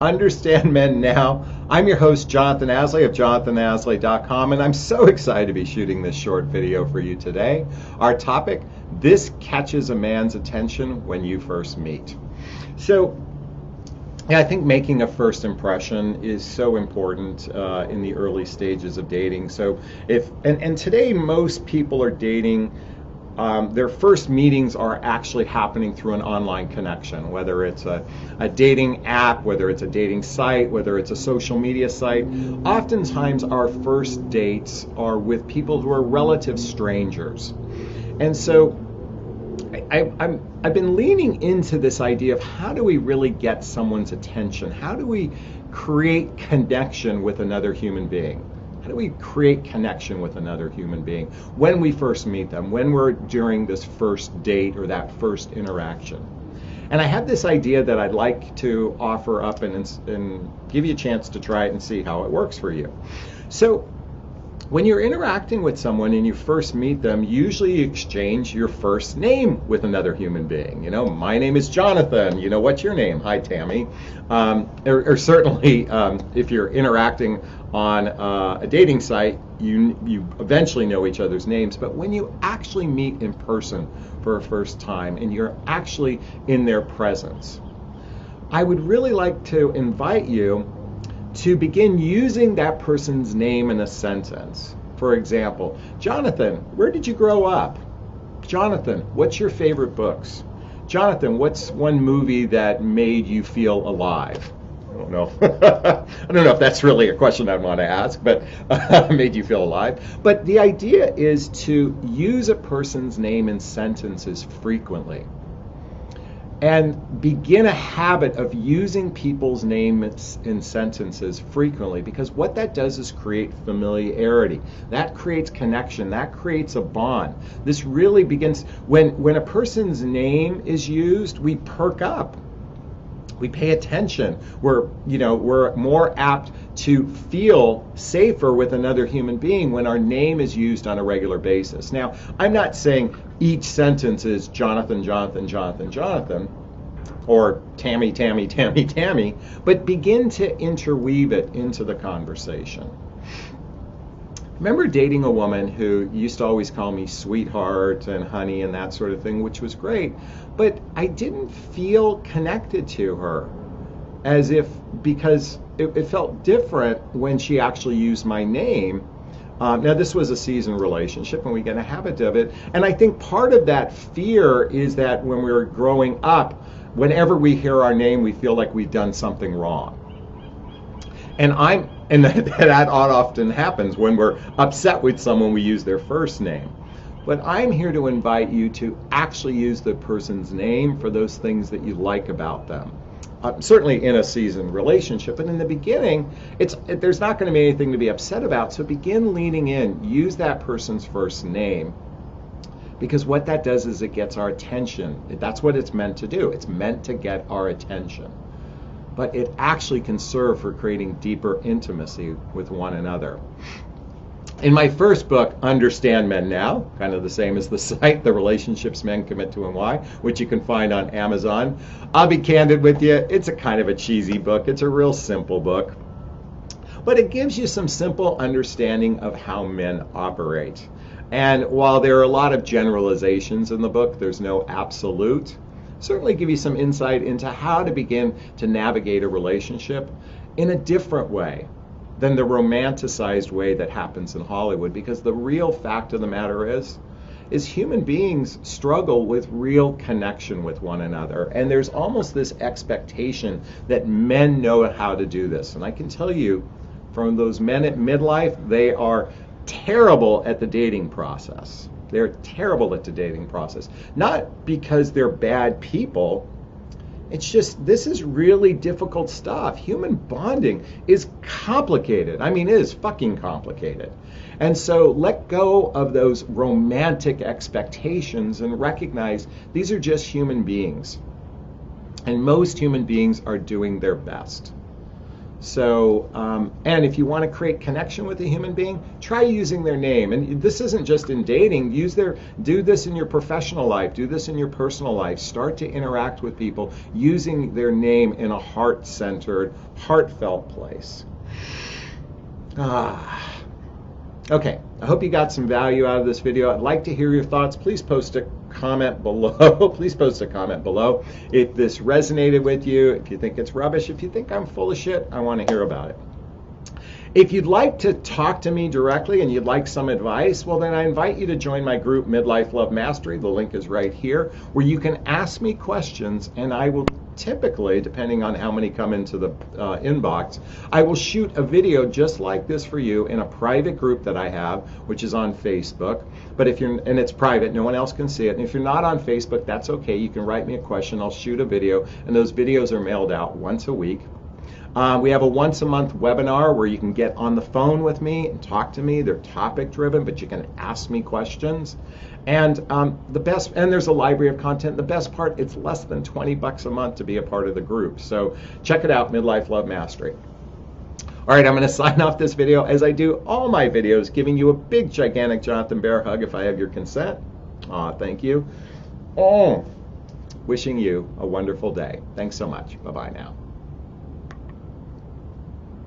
Understand Men Now. I'm your host, Jonathan Aslay of jonathanAslay.com, and I'm so excited to be shooting this short video for you today. Our topic, this catches a man's attention when you first meet. So, I think making a first impression is so important in the early stages of dating. So and today most people are dating. Their first meetings are actually happening through an online connection, whether it's a dating app, whether it's a dating site, whether it's a social media site. Oftentimes our first dates are with people who are relative strangers. And so I've been leaning into this idea of how do we really get someone's attention? How do we create connection with another human being? How do we create connection with another human being when we first meet them, when we're during this first date or that first interaction? And I have this idea that I'd like to offer up and give you a chance to try it and see how it works for you. So when you're interacting with someone and you first meet them, usually you exchange your first name with another human being. You know, my name is Jonathan. You know, what's your name? Hi, Tammy. Or certainly, if you're interacting on a dating site, you eventually know each other's names. But when you actually meet in person for a first time and you're actually in their presence, I would really like to invite you to begin using that person's name in a sentence. For example, Jonathan, where did you grow up? Jonathan, what's your favorite books? Jonathan, what's one movie that made you feel alive? I don't know. I don't know if that's really a question I'd want to ask, but made you feel alive. But the idea is to use a person's name in sentences frequently, and begin a habit of using people's names in sentences frequently, because what that does is create familiarity. That creates connection. That creates a bond. This really begins when a person's name is used, we perk up. We pay attention. We're more apt to feel safer with another human being when our name is used on a regular basis. Now, I'm not saying each sentence is Jonathan, Jonathan, Jonathan, Jonathan, or Tammy, Tammy, Tammy, Tammy, but begin to interweave it into the conversation. Remember dating a woman who used to always call me sweetheart and honey and that sort of thing, which was great, but I didn't feel connected to her because it felt different when she actually used my name. Now, this was a seasoned relationship, and we get a habit of it. And I think part of that fear is that when we're growing up, whenever we hear our name, we feel like we've done something wrong. And that often happens when we're upset with someone, we use their first name. But I'm here to invite you to actually use the person's name for those things that you like about them. Certainly in a seasoned relationship, but in the beginning, there's not going to be anything to be upset about. So begin leaning in, use that person's first name, because what that does is it gets our attention. That's what it's meant to do. It's meant to get our attention. But it actually can serve for creating deeper intimacy with one another. In my first book, Understand Men Now, kind of the same as the site, The Relationships Men Commit to and Why, which you can find on Amazon. I'll be candid with you, it's a kind of a cheesy book. It's a real simple book. But it gives you some simple understanding of how men operate. And while there are a lot of generalizations in the book, there's no absolute. Certainly give you some insight into how to begin to navigate a relationship in a different way than the romanticized way that happens in Hollywood, because the real fact of the matter is human beings struggle with real connection with one another, and there's almost this expectation that men know how to do this. And I can tell you, from those men at midlife, they are terrible at the dating process. They're terrible at the dating process. Not because they're bad people. It's just, this is really difficult stuff. Human bonding is complicated. I mean, it is fucking complicated. And so let go of those romantic expectations and recognize these are just human beings. And most human beings are doing their best. So, and if you want to create connection with a human being, try using their name. And this isn't just in dating. Do this in your professional life. Do this in your personal life. Start to interact with people using their name in a heart-centered, heartfelt place. Okay, I hope you got some value out of this video. I'd like to hear your thoughts. Please post a comment below. Please post a comment below if this resonated with you, if you think it's rubbish, if you think I'm full of shit, I want to hear about it. If you'd like to talk to me directly and you'd like some advice, well, then I invite you to join my group, Midlife Love Mastery. The link is right here, where you can ask me questions, and I will typically, depending on how many come into the inbox, I will shoot a video just like this for you in a private group that I have, which is on Facebook. But and it's private, no one else can see it. And if you're not on Facebook, that's okay. You can write me a question, I'll shoot a video, and those videos are mailed out once a week. We have a once a month webinar where you can get on the phone with me and talk to me. They're topic driven, but you can ask me questions. And and there's a library of content. The best part, it's less than $20 a month to be a part of the group. So check it out, Midlife Love Mastery. All right, I'm going to sign off this video as I do all my videos, giving you a big, gigantic Jonathan Bear hug if I have your consent. Thank you. Wishing you a wonderful day. Thanks so much. Bye-bye now.